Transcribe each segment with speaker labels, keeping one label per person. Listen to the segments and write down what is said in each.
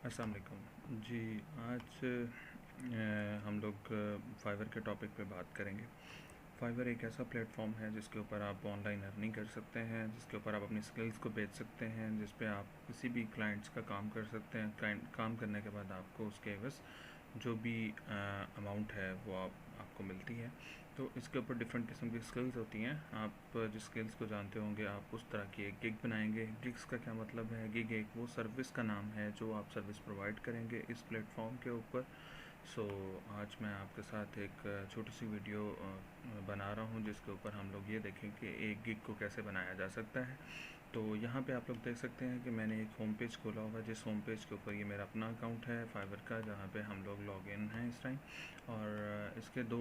Speaker 1: अस्सलाम वालेकुम जी। आज हम लोग फाइवर के टॉपिक पे बात करेंगे। फाइवर एक ऐसा प्लेटफॉर्म है जिसके ऊपर आप ऑनलाइन अर्निंग कर सकते हैं, जिसके ऊपर आप अपनी स्किल्स को बेच सकते हैं, जिस पे आप किसी भी क्लाइंट्स का काम कर सकते हैं। क्लाइंट काम करने के बाद आपको उसके बस जो भी अमाउंट है वो आपको मिलती है। तो इसके ऊपर डिफरेंट किस्म की स्किल्स होती हैं। आप जिस स्किल्स को जानते होंगे आप उस तरह की एक गिग बनाएंगे। गिग्स का क्या मतलब है? गिग एक वो सर्विस का नाम है जो आप सर्विस प्रोवाइड करेंगे इस प्लेटफॉर्म के ऊपर। सो आज मैं आपके साथ एक छोटी सी वीडियो बना रहा हूँ जिसके ऊपर हम लोग ये देखें कि एक गिग को कैसे बनाया जा सकता है। तो यहाँ पे आप लोग देख सकते हैं कि मैंने एक होम पेज खोला हुआ है, जिस होम पेज के ऊपर ये मेरा अपना अकाउंट है फाइवर का, जहाँ पे हम लोग लॉग इन हैं इस टाइम। और इसके दो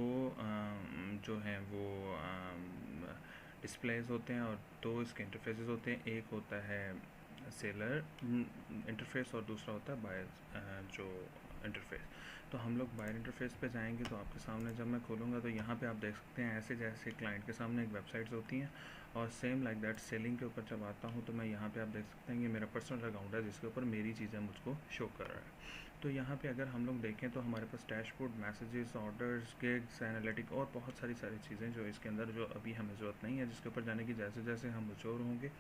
Speaker 1: जो हैं वो डिस्प्लेस होते हैं और दो इसके इंटरफेसेस होते हैं। एक होता है सेलर इंटरफेस और दूसरा होता है बायर जो इंटरफेस। तो हम लोग बायर इंटरफेस पे जाएंगे तो आपके सामने जब मैं खोलूँगा तो यहाँ पे आप देख सकते हैं ऐसे जैसे क्लाइंट के सामने एक वेबसाइट्स होती हैं। और सेम लाइक दैट सेलिंग के ऊपर जब आता हूँ तो मैं यहाँ पे आप देख सकते हैं ये मेरा पर्सनल अकाउंट है जिसके ऊपर मेरी चीज़ें मुझको शो कर रहा है। तो यहाँ पे अगर हम लोग देखें तो हमारे पास dashboard, messages, orders, gigs, analytic और बहुत सारी चीज़ें जो इसके अंदर जो अभी हमें ज़रूरत नहीं है, जिसके ऊपर जाने की जैसे जैसे हम मैच्योर होंगे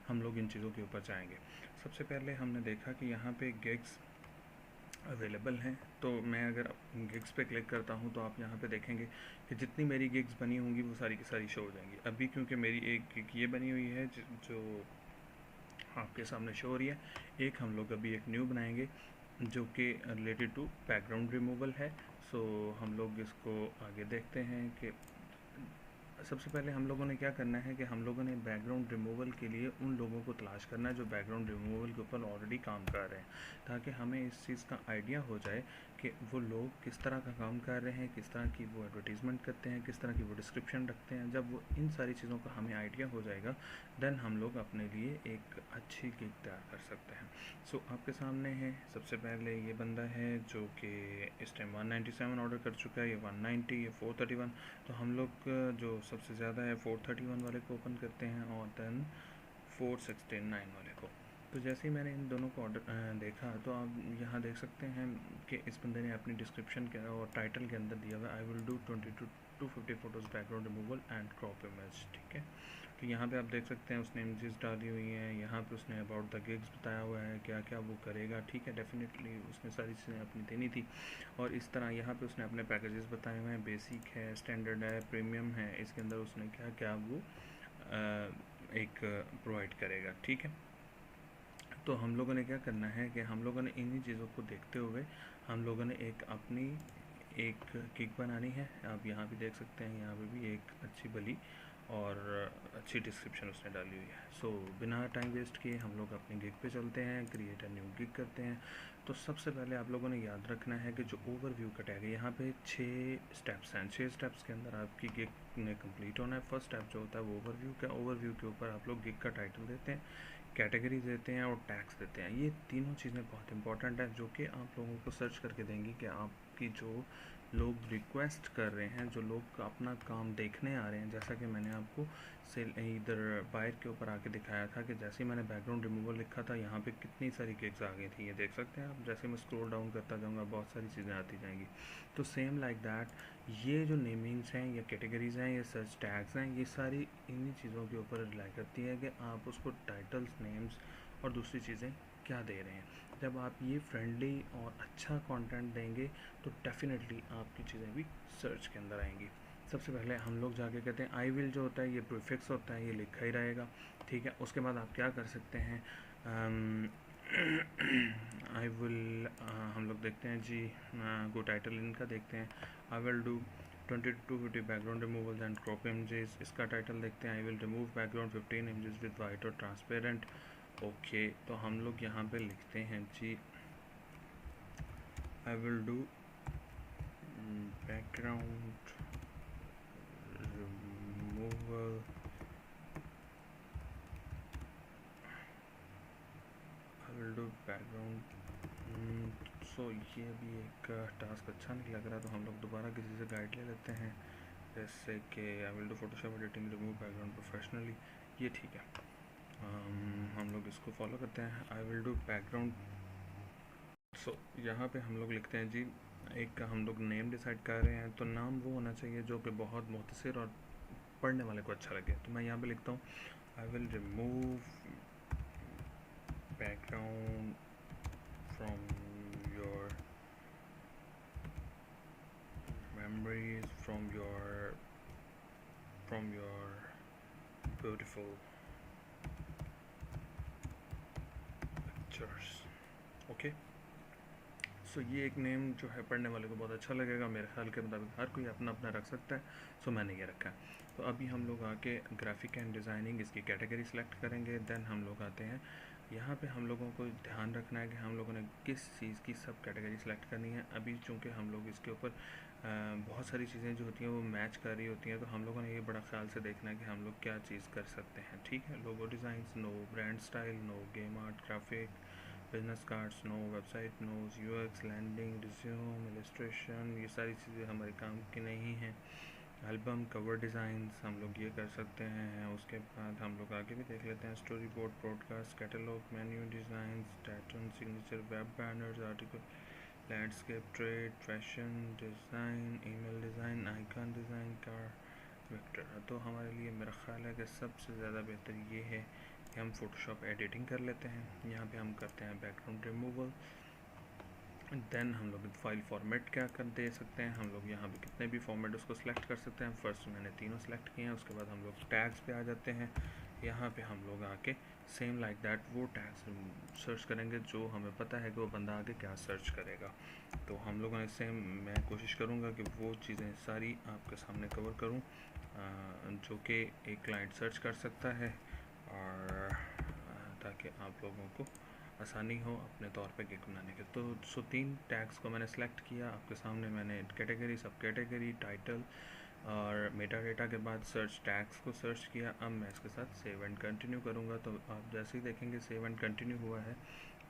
Speaker 1: हम लोग इन चीज़ों के ऊपर जाएंगे। सबसे पहले हमने देखा कि यहाँ पे गिग्स अवेलेबल हैं। तो मैं अगर गिग्स पे क्लिक करता हूँ तो आप यहाँ पे देखेंगे कि जितनी मेरी गिग्स बनी होंगी वो सारी की सारी शो हो जाएंगी। अभी क्योंकि मेरी एक गिग ये बनी हुई है जो आपके सामने शो हो रही है। एक हम लोग अभी एक न्यू बनाएंगे जो कि रिलेटेड टू बैकग्राउंड रिमूवल है। सो हम लोग इसको आगे देखते हैं कि सबसे पहले हम लोगों ने क्या करना है कि हम लोगों ने बैकग्राउंड रिमूवल के लिए उन लोगों को तलाश करना है जो बैकग्राउंड रिमूवल के ऊपर ऑलरेडी काम कर रहे हैं, ताकि हमें इस चीज़ का आइडिया हो जाए कि वो लोग किस तरह का काम कर रहे हैं, किस तरह की वो एडवर्टीज़मेंट करते हैं, किस तरह की वो डिस्क्रिप्शन रखते हैं। जब वो इन सारी चीज़ों का हमें आइडिया हो जाएगा देन हम लोग अपने लिए एक अच्छी गिग तैयार कर सकते हैं। सो आपके सामने है सबसे पहले ये बंदा है जो कि इस टाइम 197 ऑर्डर कर चुका है, ये 190, ये 431। तो हम लोग जो सबसे ज़्यादा है 431 वाले को ओपन करते हैं और देन 469 वाले को। तो जैसे ही मैंने इन दोनों को ऑर्डर देखा तो आप यहाँ देख सकते हैं कि इस बंदे ने अपनी डिस्क्रिप्शन के और टाइटल के अंदर दिया हुआ आई will do 250 photos background removal and crop image. ठीक है, तो यहाँ पे आप देख सकते हैं उसने इमेजेस डाली हुई हैं। यहाँ पे उसने अबाउट द गिग्स बताया हुआ है क्या क्या वो करेगा। ठीक है, डेफिनेटली उसने सारी चीज़ें अपनी देनी थी। और इस तरह यहाँ पे उसने अपने पैकेजेस बताए हुए हैं, बेसिक है, स्टैंडर्ड है, प्रीमियम है। इसके अंदर उसने क्या क्या वो एक प्रोवाइड करेगा। ठीक है, तो हम लोगों ने क्या करना है कि हम लोगों ने इन्हीं चीज़ों को देखते हुए हम लोगों ने एक अपनी एक गिग बनानी है। आप यहाँ भी देख सकते हैं, यहाँ पे भी एक अच्छी भली और अच्छी डिस्क्रिप्शन उसने डाली हुई है। सो बिना टाइम वेस्ट किए हम लोग अपनी गिग पे चलते हैं, क्रिएट अ न्यू गिग करते हैं। तो सबसे पहले आप लोगों ने याद रखना है कि जो ओवरव्यू का टैग है, यहाँ पे 6 स्टेप्स हैं। 6 स्टेप्स के अंदर आपकी गिग ने कंप्लीट होना है। फर्स्ट स्टेप जो होता है वो ओवरव्यू का। ओवरव्यू के ऊपर आप लोग गिग का टाइटल देते हैं, कैटेगरी देते हैं और टैग्स देते हैं। ये तीनों चीज़ें बहुत इंपॉर्टेंट है जो कि आप लोगों को सर्च करके देंगी कि आपकी जो लोग रिक्वेस्ट कर रहे हैं, जो लोग अपना काम देखने आ रहे हैं। जैसा कि मैंने आपको सेल इधर बायर के ऊपर आके दिखाया था कि जैसे ही मैंने बैकग्राउंड रिमूवल लिखा था यहाँ पे कितनी सारी गिग्स आ गई थी। ये देख सकते हैं आप, जैसे मैं स्क्रॉल डाउन करता जाऊँगा बहुत सारी चीज़ें आती जाएंगी। तो सेम लाइक दैट ये जो नेमिंग्स हैं या कैटेगरीज़ हैं या सर्च टैग्स हैं, ये सारी इन्हीं चीज़ों के ऊपर रिलाई करती है कि आप उसको टाइटल्स, नेम्स और दूसरी चीज़ें क्या दे रहे हैं। जब आप ये फ्रेंडली और अच्छा कंटेंट देंगे तो डेफिनेटली आपकी चीज़ें भी सर्च के अंदर आएंगी। सबसे पहले हम लोग जाके कहते हैं आई विल जो होता है ये प्रीफिक्स होता है, ये लिखा ही रहेगा। ठीक है, उसके बाद आप क्या कर सकते हैं, आई विल हम लोग देखते हैं जी, गो टाइटल इनका देखते हैं। I will do 20 to 50 background removal and crop images. इसका टाइटल देखते हैं, I will remove background 15 images with white और ट्रांसपेरेंट। ओके, तो हम लोग यहाँ पे लिखते हैं जी I will do background removal, I will do background. So ये भी एक टास्क अच्छा नहीं लग रहा, तो हम लोग दोबारा किसी से गाइड ले लेते हैं। जैसे कि आई will do Photoshop editing remove background professionally, ये ठीक है। हम लोग इसको फॉलो करते हैं। आई विल डू बैकग्राउंड सो यहाँ पे हम लोग लिखते हैं जी, एक हम लोग नेम डिसाइड कर रहे हैं, तो नाम वो होना चाहिए जो कि बहुत मुख्तसर और पढ़ने वाले को अच्छा लगे। तो मैं यहाँ पे लिखता हूँ I will remove background from your memories, from your beautiful pictures. Okay, so ये एक नेम जो है पढ़ने वाले को बहुत अच्छा लगेगा, मेरे ख्याल के मुताबिक हर कोई अपना अपना रख सकता है। सो मैंने ये रखा है। तो अभी हम लोग आके ग्राफिक एंड डिज़ाइनिंग इसकी कैटेगरी सेलेक्ट करेंगे। देन हम लोग आते हैं यहाँ पे, हम लोगों को ध्यान रखना है कि हम लोगों ने किस चीज़ की सब कैटेगरी सेलेक्ट करनी है। अभी चूँकि हम लोग इसके ऊपर बहुत सारी चीज़ें जो होती हैं वो मैच कर रही होती हैं, तो हम लोगों ने ये बड़ा ख्याल से देखना है कि हम लोग क्या चीज़ कर सकते हैं। ठीक है, logo designs no, brand style no, game art, graphic, business cards no, website नोज, यूएक्स, लैंडिंग, रिज्यूम, इलस्ट्रेशन, ये सारी चीज़ें हमारे काम की नहीं हैं। एल्बम कवर डिज़ाइंस हम लोग ये कर सकते हैं। उसके बाद हम लोग आगे भी देख लेते हैं, storyboard, broadcast, catalogue, menu designs, टैटन, signature, web banners, article, landscape, trade, fashion design, email design, icon design, car vector. तो हमारे लिए मेरा ख्याल है कि सबसे ज़्यादा बेहतर ये है कि हम फ़ोटोशॉप एडिटिंग कर लेते हैं। यहाँ पे हम करते हैं बैकग्राउंड रिमूवल। देन हम लोग फाइल फॉर्मेट क्या कर दे सकते हैं, हम लोग यहाँ पे कितने भी फॉर्मेट उसको सिलेक्ट कर सकते हैं। फर्स्ट मैंने तीनों सेलेक्ट किए हैं। उसके बाद हम लोग टैग्स पे आ जाते हैं। यहाँ पे हम लोग आके सेम लाइक दैट वो टैग्स सर्च करेंगे जो हमें पता है कि वो बंदा आगे क्या सर्च करेगा। तो हम लोगों ने सेम, मैं कोशिश करूँगा कि वो चीज़ें सारी आपके सामने कवर करूँ जो कि एक क्लाइंट सर्च कर सकता है, और ताकि आप लोगों को आसानी हो अपने तौर पे गिग बनाने के। तो 3 टैग्स को मैंने सेलेक्ट किया। आपके सामने मैंने कैटेगरी, सब कैटेगरी, टाइटल और मेटा डेटा के बाद सर्च टैग्स को सर्च किया। अब मैं इसके साथ सेव एंड कंटिन्यू करूँगा। तो आप जैसे ही देखेंगे सेव एंड कंटिन्यू हुआ है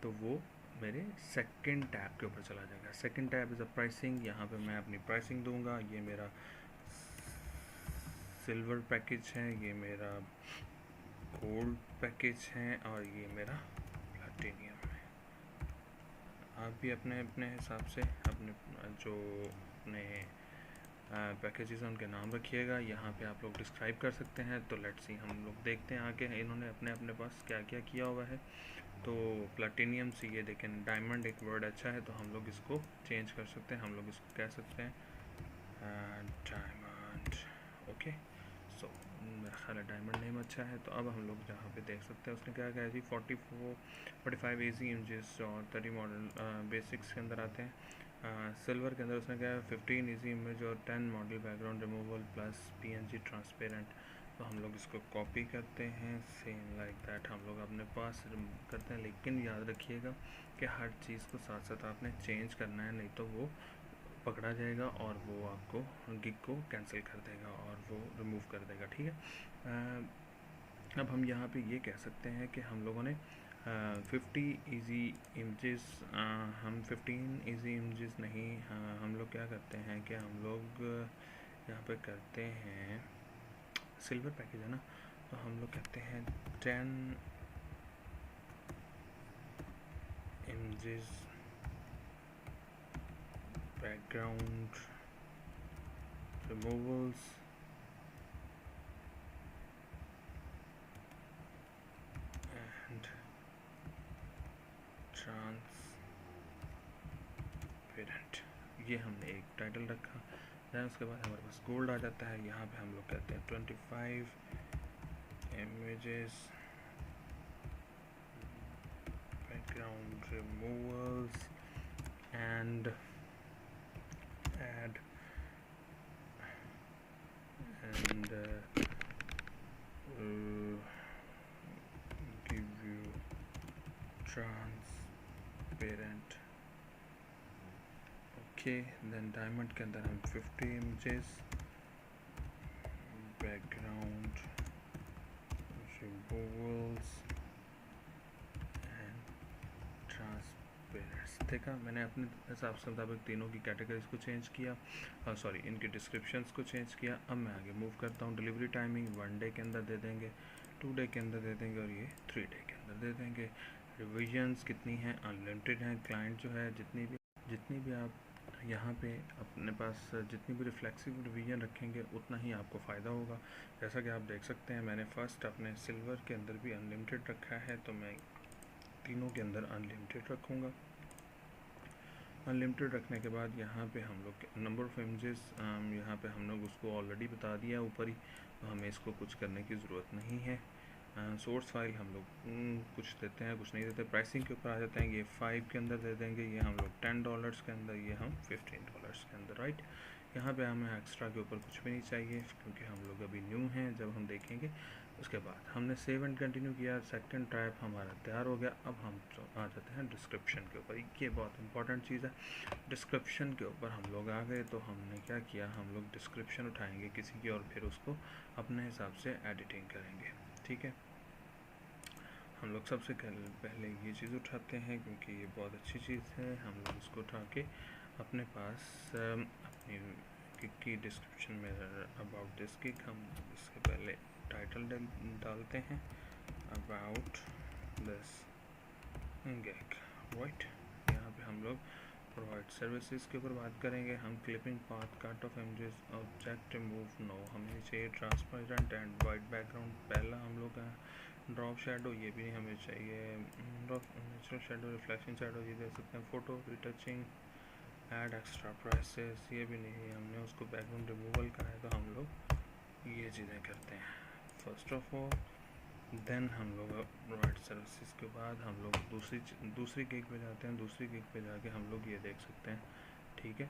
Speaker 1: तो वो मेरे सेकंड टैब के ऊपर चला जाएगा। Second tab is a pricing. यहाँ पे मैं अपनी प्राइसिंग दूंगा। ये मेरा सिल्वर पैकेज है, ये मेरा गोल्ड पैकेज है, और ये मेरा प्लैटिनियम है। आप भी अपने अपने हिसाब से अपने जो अपने पैकेजेस हैं उनके नाम रखिएगा। यहाँ पे आप लोग डिस्क्राइब कर सकते हैं। तो लेट्स सी, हम लोग देखते हैं आगे इन्होंने अपने अपने पास क्या क्या किया हुआ है। तो प्लैटिनियम से ये देखें, डायमंड एक वर्ड अच्छा है तो हम लोग इसको चेंज कर सकते हैं। हम लोग इसको कह सकते हैं डायमंड। ओके, सो मेरा ख्याल है डायमंड नेम अच्छा है। तो अब हम लोग जहाँ पे देख सकते हैं उसने क्या कहा जी, 45 ईजी इमेजेस और 30 मॉडल बेसिक्स के अंदर आते हैं। सिल्वर के अंदर उसने कहा 15 ईजी इमेज और 10 model background removal plus PNG transparent. तो हम लोग इसको कॉपी करते हैं, सेम लाइक दैट हम लोग अपने पास करते हैं। लेकिन याद रखिएगा कि हर चीज़ को साथ साथ आपने चेंज करना है, नहीं तो वो पकड़ा जाएगा और वो आपको गिग को कैंसिल कर देगा और वो रिमूव कर देगा। ठीक है, अब हम यहाँ पे ये कह सकते हैं कि हम लोगों ने 50 इजी इमेजेस, हम 15 इजी इमेजेस नहीं, हम लोग क्या करते हैं कि हम लोग यहाँ पे करते हैं, सिल्वर पैकेज है ना, तो हम लोग कहते हैं 10 images background removals and transparent। ये हमने एक टाइटल रखा। दैन उसके बाद हमारे पास गोल्ड आ जाता है। यहाँ पे हम लोग कहते हैं 25 images background removals and add and give you transparent। Okay, then diamond के अंदर हम 50 images background removals and transparent। देखा, मैंने अपने हिसाब से मुताबिक तीनों की कैटेगरीज को चेंज किया, सॉरी इनके डिस्क्रिप्शंस को चेंज किया। अब मैं आगे मूव करता हूँ। डिलीवरी टाइमिंग 1 डे के अंदर दे देंगे, 2 डे के अंदर दे देंगे, और ये 3 डे के अंदर दे देंगे। रिविजन्स कितनी हैं, अनलिमिटेड हैं। क्लाइंट जो है जितनी भी आप यहाँ पे अपने पास जितनी भी रिफ्लेक्सिव रिवीजन रखेंगे उतना ही आपको फ़ायदा होगा। जैसा कि आप देख सकते हैं मैंने फ़र्स्ट अपने सिल्वर के अंदर भी अनलिमिटेड रखा है, तो मैं तीनों के अंदर अनलिमिटेड रखूँगा। अनलिमिटेड रखने के बाद यहाँ पे हम लोग नंबर ऑफ़ इमेजेस यहाँ पे हम लोग उसको ऑलरेडी बता दिया ऊपर ही, तो हमें इसको कुछ करने की ज़रूरत नहीं है। सोर्स फाइल हम लोग कुछ देते हैं, कुछ नहीं देते। प्राइसिंग के ऊपर आ जाते हैं, ये 5 के अंदर दे देंगे, ये हम लोग $10 के अंदर, ये हम $15 के अंदर, राइट। यहाँ पे हमें एक्स्ट्रा के ऊपर कुछ भी नहीं चाहिए क्योंकि हम लोग अभी न्यू हैं। जब हम देखेंगे उसके बाद हमने सेव एंड कंटिन्यू किया, सेकंड टाइप हमारा तैयार हो गया। अब हम आ जाते हैं डिस्क्रिप्शन के ऊपर। ये बहुत इंपॉर्टेंट चीज़ है। डिस्क्रिप्शन के ऊपर हम लोग आ गए तो हमने क्या किया, हम लोग डिस्क्रिप्शन उठाएंगे किसी की और फिर उसको अपने हिसाब से एडिटिंग करेंगे, ठीक है। हम लोग सबसे पहले ये चीज़ उठाते हैं क्योंकि ये बहुत अच्छी चीज़ है। हम लोग इसको उठा के अपने पास अपनी गिग की डिस्क्रिप्शन में अबाउट दिस गिग हम इसके पहले टाइटल डालते हैं अबाउट दिस गिग, राइट। यहाँ पे हम लोग प्रोवाइड सर्विसेज के ऊपर बात करेंगे। हम clipping path, cut off images, object remove नो हमें चाहिए, ट्रांसपेरेंट एंड वाइट बैकग्राउंड पहला हम लोग का, ड्रॉप शेडो ये भी हमें चाहिए, नेचुरल शेडो, रिफ्लेक्शन शेडो ये दे सकते हैं, photo retouching, add extra prices ये भी नहीं, हमने उसको बैकग्राउंड रिमूवल का है तो हम लोग ये चीज़ें करते हैं फर्स्ट ऑफ ऑल। देन हम लोग प्रोवाइड सर्विसेज के बाद हम लोग दूसरी गिग पे जाते हैं। दूसरी गिग पे जाके हम लोग ये देख सकते हैं, ठीक है।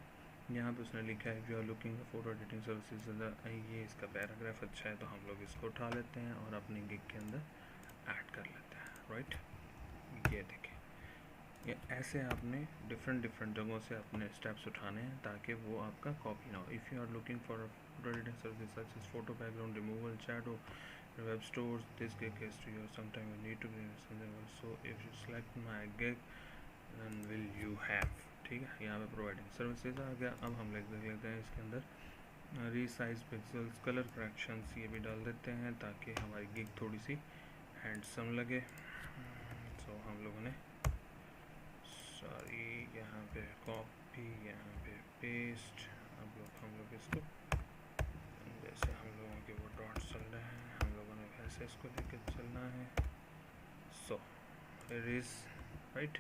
Speaker 1: यहाँ पे उसने लिखा है if you are looking photo editing services, ये इसका पैराग्राफ अच्छा है तो हम लोग इसको उठा लेते हैं और अपनी गिग के अंदर ऐड कर लेते हैं, राइट। ये देखें, ये ऐसे आपने डिफरेंट जगहों से अपने स्टेप्स उठाने हैं ताकि वो आपका कॉपी ना हो। If you are looking for photo editing service such as photo background removal, shadow, web stores, this gig is to you, sometime you need to be something else, so if you select my gig then will you have, ठीक है। यहाँ पे providing services आ गया। अब हम देख लेते हैं इसके अंदर रीसाइज पिक्सल्स, कलर करेक्शंस ये भी डाल देते हैं ताकि हमारी गिग थोड़ी सी हैंडसम लगे। सो हम लोगों ने सॉरी यहाँ पे कॉपी, यहाँ पे पेस्ट, अब हम लोग इसको जैसे हम लोगों के वो डॉट्स चल रहे हैं हम लोगों ने वैसे इसको लेकर चलना है। So it is right.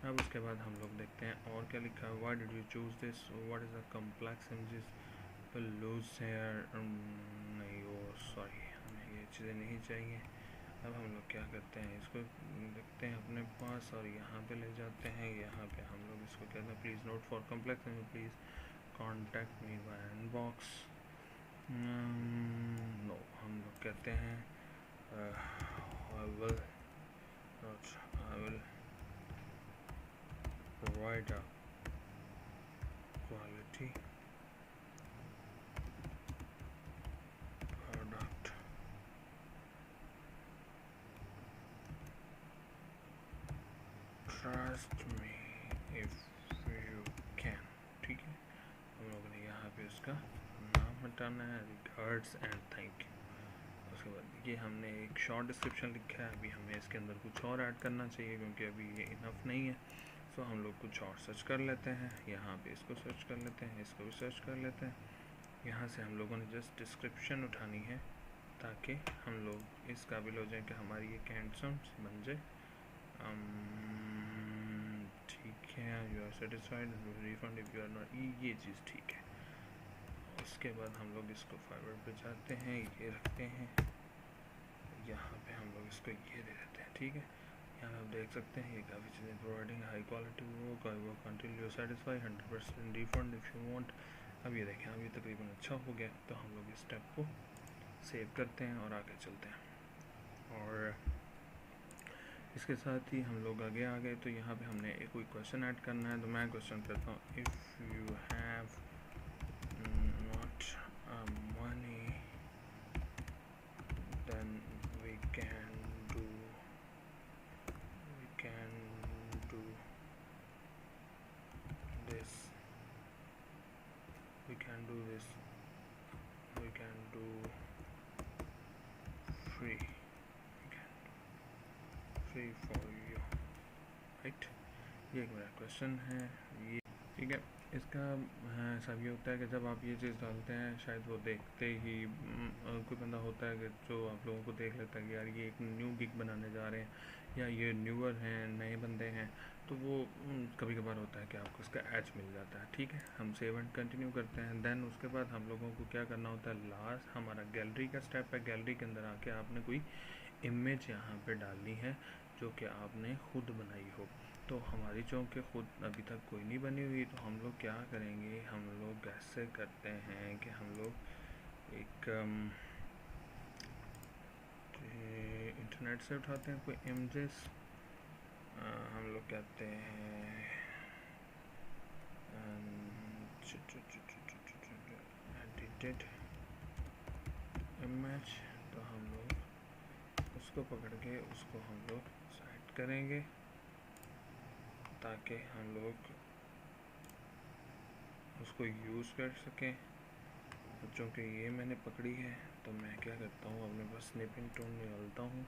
Speaker 1: अब उसके बाद हम लोग देखते हैं और क्या लिखा है, why did you choose this, what is the complex images पर लूज हेयर, नहीं वो सॉरी हमें ये चीज़ें नहीं चाहिए। अब हम लोग क्या करते हैं, इसको देखते हैं अपने पास और यहाँ पे ले जाते हैं। यहाँ पे हम लोग इसको कहते हैं please note for complex image please contact me by inbox, नो हम लोग कहते हैं I will provide a quality product, trust me if you can, ठीक है। हम लोग ने यहाँ पे उसका नाम हटाना है, रिगार्ड्स एंड थैंक यू। उसके बाद ये हमने एक शॉर्ट डिस्क्रिप्शन लिखा है, अभी हमें इसके अंदर कुछ और ऐड करना चाहिए क्योंकि अभी ये इनफ नहीं है। सो हम लोग कुछ और सर्च कर लेते हैं, यहाँ पे इसको सर्च कर लेते हैं, इसको भी सर्च कर लेते हैं। यहाँ से हम लोगों ने जस्ट डिस्क्रिप्शन उठानी है ताकि हम लोग इस काबिल हो जाए कि हमारी एक हैंडसम बन जाए। ठीक है, you are satisfied, refund if you are not, ये चीज़ ठीक है। उसके बाद हम लोग इसको फॉरवर्ड पे जाते हैं, ये रखते हैं यहाँ पे, हम लोग इसको ये दे देते हैं, ठीक है। यहाँ आप देख सकते हैं ये काफ़ी चीज़ें प्रोवाइडिंग हाई क्वालिटी वो कंटिल you satisfy 100% refund if you want. अब ये देखें अभी तकरीबन अच्छा हो गया, तो हम लोग इस स्टेप को सेव करते हैं और आगे चलते हैं। और इसके साथ ही हम लोग आगे आ गए, तो यहाँ पे हमने एक कोई क्वेश्चन ऐड करना है, तो मैं क्वेश्चन करता हूँ if you have not money then we can do this, we can do free, we can do free for you. ये एक मेरा क्वेश्चन है ये, ठीक है। इसका सब ये होता है कि जब आप ये चीज़ डालते हैं, शायद वो देखते ही कोई बंदा होता है कि जो आप लोगों को देख लेता है कि यार ये एक न्यू गिग बनाने जा रहे हैं या ये न्यूअर हैं, नए बंदे हैं, तो वो कभी कभार होता है कि आपको इसका एच मिल जाता है, ठीक है। हम सेव एंड कंटिन्यू करते हैं। देन उसके बाद हम लोगों को क्या करना होता है, लास्ट हमारा गैलरी का स्टेप है। गैलरी के अंदर आके आपने कोई इमेज यहाँ पे डालनी है जो कि आपने खुद बनाई हो। तो हमारी चूँकि खुद अभी तक कोई नहीं बनी हुई, तो हम लोग क्या करेंगे, हम लोग ऐसे करते हैं कि हम लोग एक इंटरनेट से उठाते हैं कोई इमेजेस। हम लोग कहते हैं एडिटेड इमेज, तो हम लोग उसको पकड़ के उसको हम लोग सेलेक्ट करेंगे ताकि हम लोग उसको यूज़ कर सकें। चूँकि ये मैंने पकड़ी है, तो मैं क्या करता हूँ, अपने पास स्नैपिंग टूल निकालता हूँ,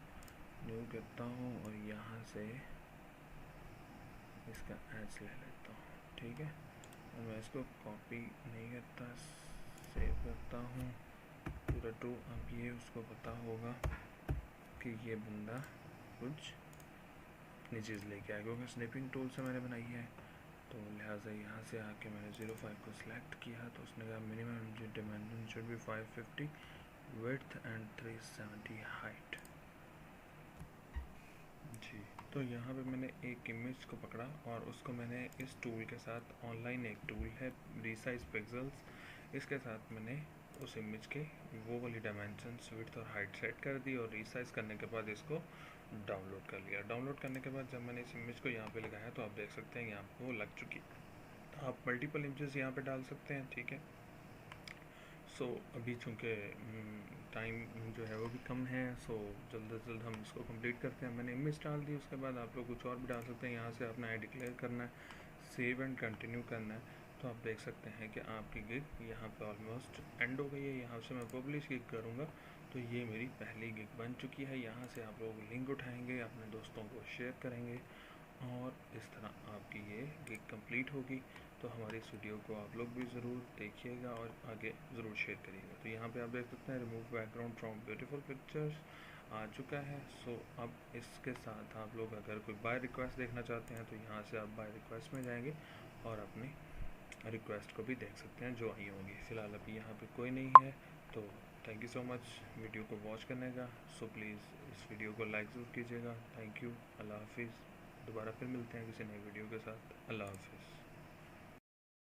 Speaker 1: न्यू करता हूँ और यहाँ से इसका एच ले लेता हूँ, ठीक है। और मैं इसको कॉपी नहीं करता, सेव करता हूँ पूरा टू। अब ये उसको पता होगा कि ये बंदा कुछ अपनी चीज़ लेके आएगा, क्योंकि स्नैपिंग टूल से मैंने बनाई है। तो लिहाजा यहाँ से आके मैंने 05 को सिलेक्ट किया, तो उसने कहा minimum dimension should be 550 width and 370 height. जी, तो यहाँ पे मैंने एक इमेज को पकड़ा और उसको मैंने इस टूल के साथ, ऑनलाइन एक टूल है रिसाइज पिक्सल्स, इसके साथ मैंने उस इमेज के वो वाली डायमेंशंस विड्थ और हाइट सेट कर दी और रिसाइज करने के बाद इसको डाउनलोड कर लिया। डाउनलोड करने के बाद जब मैंने इस इमेज को यहाँ पे लगाया, तो आप देख सकते हैं यहाँ पे वो लग चुकी। आप मल्टीपल इमेजेस यहाँ पे डाल सकते हैं, ठीक है। सो अभी चूँकि टाइम जो है वो भी कम है, सो जल्द से जल्द हम इसको कंप्लीट करते हैं। मैंने इमेज डाल दी, उसके बाद आप लोग कुछ और भी डाल सकते हैं। यहाँ से आपने आई डिक्लेयर करना है, सेव एंड कंटिन्यू करना है, तो आप देख सकते हैं कि आपकी गिग यहाँ पे ऑलमोस्ट एंड हो गई है। यहाँ से मैं पब्लिश गिग करूँगा, तो ये मेरी पहली गिग बन चुकी है। यहाँ से आप लोग लिंक उठाएंगे, अपने दोस्तों को शेयर करेंगे और इस तरह आपकी ये गिग कंप्लीट होगी। तो हमारी इस वीडियो को आप लोग भी ज़रूर देखिएगा और आगे ज़रूर शेयर करिएगा। तो यहाँ पे आप देख सकते हैं remove background from beautiful pictures आ चुका है। सो अब इसके साथ आप लोग अगर कोई बाय रिक्वेस्ट देखना चाहते हैं, तो यहाँ से आप बाय रिक्वेस्ट में जाएंगे और अपनी रिक्वेस्ट को भी देख सकते हैं जो आई होंगी। फ़िलहाल अभी यहाँ पे कोई नहीं है, तो thank you so much video को वॉच करने का। सो प्लीज़ इस वीडियो को लाइक ज़रूर कीजिएगा। थैंक यू, अल्लाह हाफिज़। दोबारा फिर मिलते हैं किसी नई वीडियो के साथ। अल्लाह हाफिज़।